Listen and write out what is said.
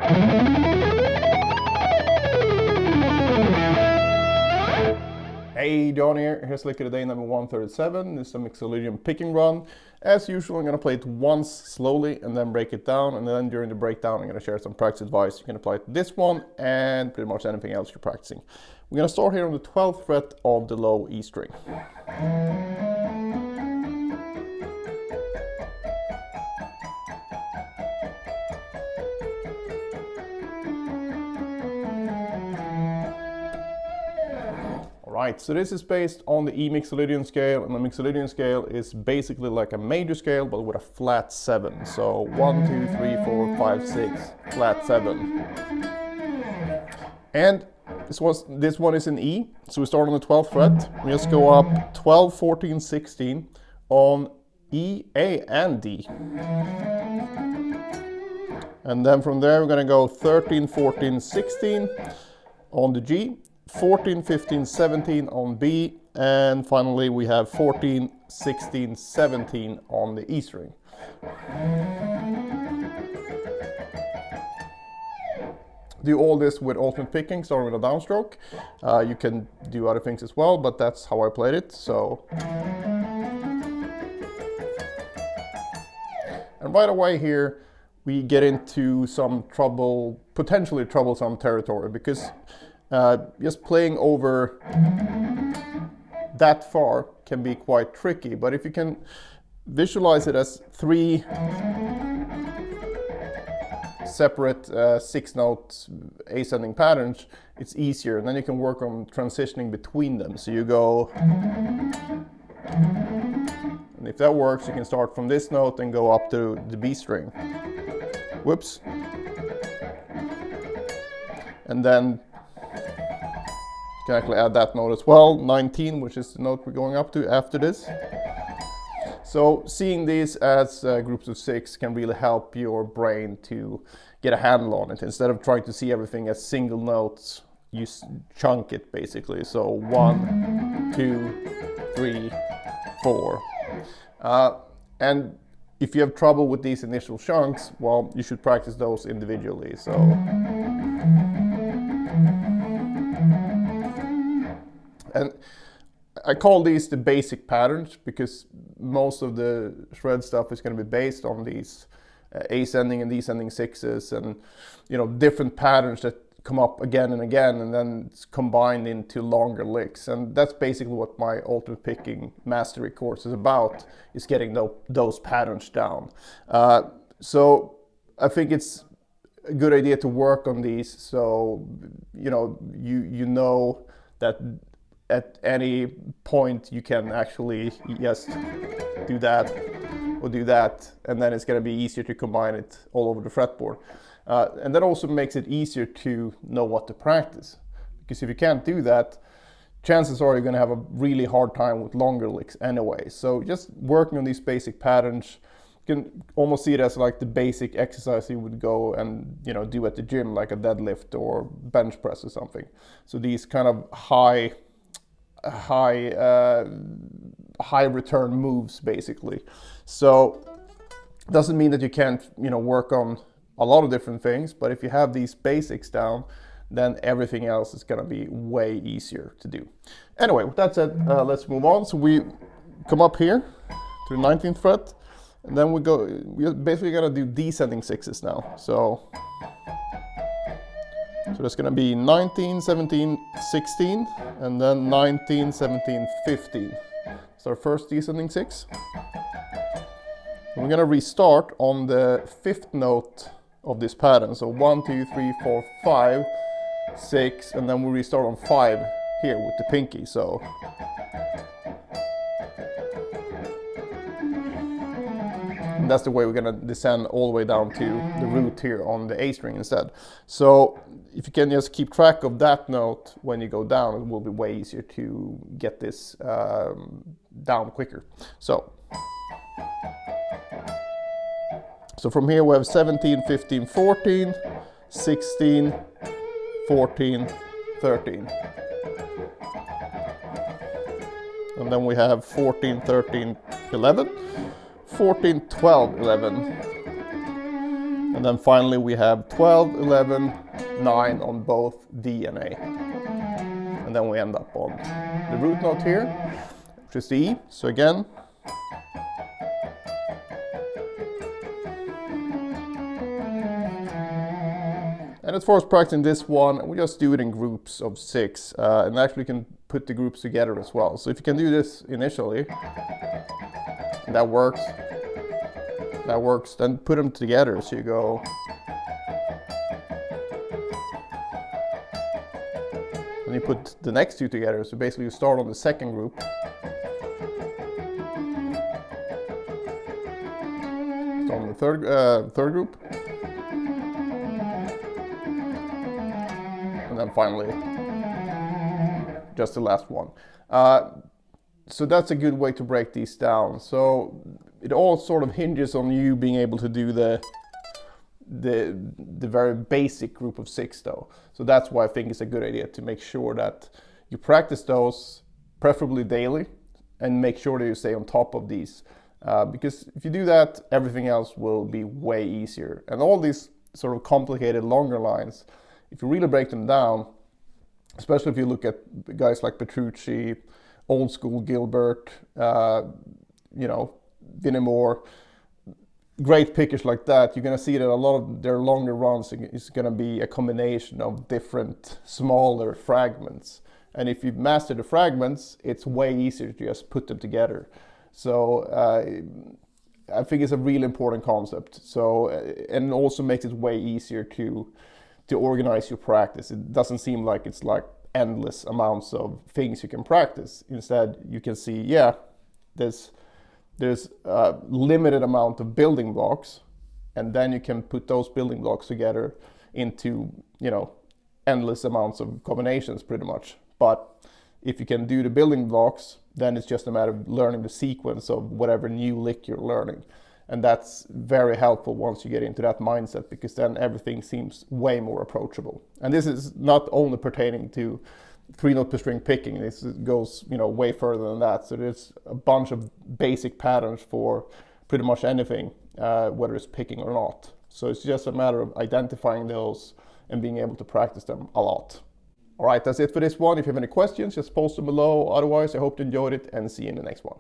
Hey, John here. Here's Lick of the Day number 137. This is a Mixolydian picking run. As usual, I'm going to play it once slowly and then break it down. And then during the breakdown, I'm going to share some practice advice you can apply to this one and pretty much anything else you're practicing. We're going to start here on the 12th fret of the low E string. Right, so this is based on the E Mixolydian scale, and the Mixolydian scale is basically like a major scale but with a flat 7. So 1, 2, 3, 4, 5, 6, flat 7. And this one is in E, so we start on the 12th fret. We just go up 12, 14, 16 on E, A, and D. And then from there we're going to go 13, 14, 16 on the G. 14, 15, 17 on B, and finally we have 14, 16, 17 on the E string. Do all this with alternate picking, starting with a downstroke. You can do other things as well, but that's how I played it. So, and right away here we get into some potentially troublesome territory, because just playing over that far can be quite tricky, but if you can visualize it as 3 separate 6-note ascending patterns, it's easier, and then you can work on transitioning between them. So you go, and if that works, you can start from this note and go up to the B string. Whoops. And then you can actually add that note as well, 19, which is the note we're going up to after this. So seeing these as groups of 6 can really help your brain to get a handle on it. Instead of trying to see everything as single notes, you chunk it basically. So 1, 2, 3, 4. And if you have trouble with these initial chunks, well, you should practice those individually. So. And I call these the basic patterns because most of the shred stuff is going to be based on these ascending and descending 6s, and different patterns that come up again and again, and then it's combined into longer licks. And that's basically what my alternate picking mastery course is about, is getting those patterns down. So I think it's a good idea to work on these, so you know that at any point you can actually just do that or do that, and then it's going to be easier to combine it all over the fretboard. And that also makes it easier to know what to practice, because if you can't do that, chances are you're going to have a really hard time with longer licks anyway. So just working on these basic patterns, you can almost see it as like the basic exercise you would go and do at the gym, like a deadlift or bench press or something. So these kind of high return moves basically. So doesn't mean that you can't work on a lot of different things, but if you have these basics down, then everything else is going to be way easier to do. Anyway, with that said, let's move on. So we come up here to the 19th fret, and then we're basically going to do descending 6s now. So that's going to be 19, 17, 16, and then 19, 17, 15. It's our first descending 6. And we're going to restart on the 5th note of this pattern. So 1, 2, 3, 4, 5, 6, and then we restart on 5 here with the pinky. So. And that's the way we're going to descend all the way down to the root here on the A string instead. So if you can just keep track of that note when you go down, it will be way easier to get this down quicker. So from here we have 17, 15, 14, 16, 14, 13. And then we have 14, 13, 11, 14, 12, 11. And then finally we have 12, 11, 9 on both D and A. And then we end up on the root note here, which is the E. So again, and as far as practicing this one, we just do it in groups of 6, and actually can put the groups together as well. So if you can do this initially, that works, then put them together. So you go, and you put the next 2 together. So basically you start on the second group, start on the third group, and then finally just the last one. So that's a good way to break these down. So it all sort of hinges on you being able to do the very basic group of 6 though. So that's why I think it's a good idea to make sure that you practice those, preferably daily, and make sure that you stay on top of these. Because if you do that, everything else will be way easier. And all these sort of complicated longer lines, if you really break them down, especially if you look at guys like Petrucci, old school Gilbert, Vinnie Moore, great pickers like that, you're going to see that a lot of their longer runs is going to be a combination of different smaller fragments. And if you master the fragments, it's way easier to just put them together. So I think it's a really important concept. So, and it also makes it way easier to organize your practice. It doesn't seem like it's like endless amounts of things you can practice. Instead, you can see, yeah, there's a limited amount of building blocks, and then you can put those building blocks together into, endless amounts of combinations pretty much. But if you can do the building blocks, then it's just a matter of learning the sequence of whatever new lick you're learning. And that's very helpful once you get into that mindset, because then everything seems way more approachable. And this is not only pertaining to 3-note per string picking. This goes, way further than that. So there's a bunch of basic patterns for pretty much anything, whether it's picking or not. So it's just a matter of identifying those and being able to practice them a lot. All right, that's it for this one. If you have any questions, just post them below. Otherwise, I hope you enjoyed it, and see you in the next one.